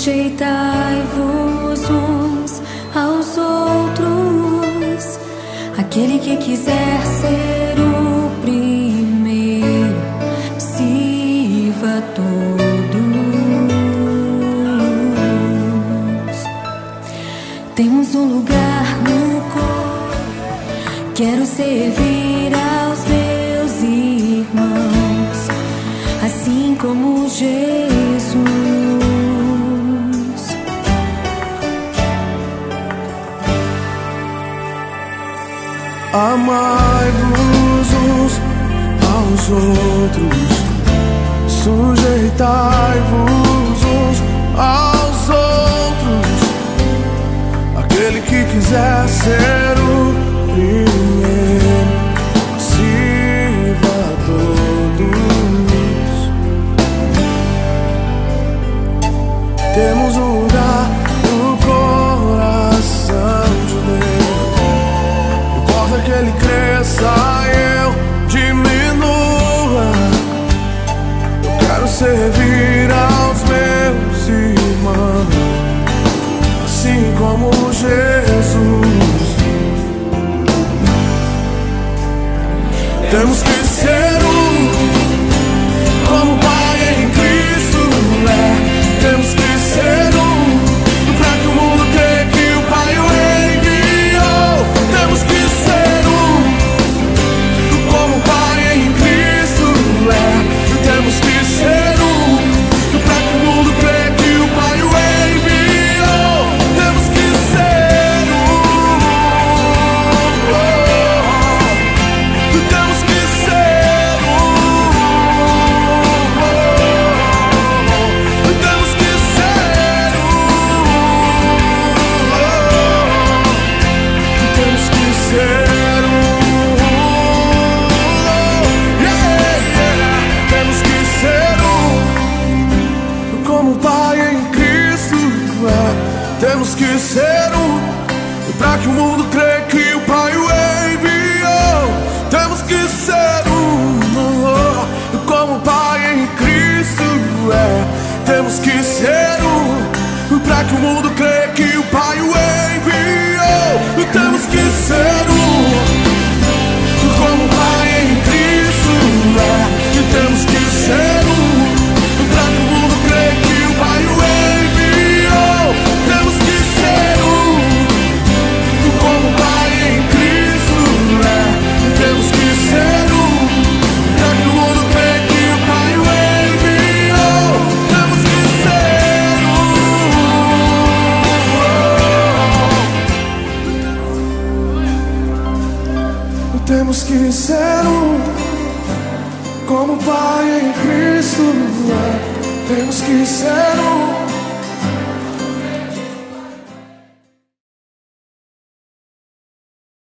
Sujeitai-vos uns aos outros. Aquele que quiser ser o primeiro, sirva a todos. Temos um lugar no corpo. Quero servir aos meus irmãos, assim como Jesus. Amai-vos uns aos outros, sujeitai-vos uns aos outros. Aquele que quiser ser o primeiro, sirva a todos. Temos um lugar no coração de Deus. Importa que Ele cresça e eu diminua. Eu quero servir aos meus irmãos, assim como Jesus. Temos que ser como o Pai em Cristo é. Temos que ser pra que o mundo creia que o Pai o enviou. Temos que ser como o Pai em Cristo é. Temos que ser pra que o mundo creia que o Pai o enviou. Temos que ser temos que ser temos que ser temos que ser temos que ser como o Pai em Cristo é. Temos que ser pra que o mundo creia que o Pai o enviou. Temos que ser como o Pai em Cristo é. Temos que ser pra que o mundo creia que o Pai o enviou. Temos que ser como o Pai em Cristo é. Temos que ser pra que o mundo creia que o Pai o enviou. Temos que ser como o Pai em Cristo é. Temos que ser pra que o mundo creia que o Pai o enviou. Temos que ser temos que ser como o Pai em Cristo é. Temos que ser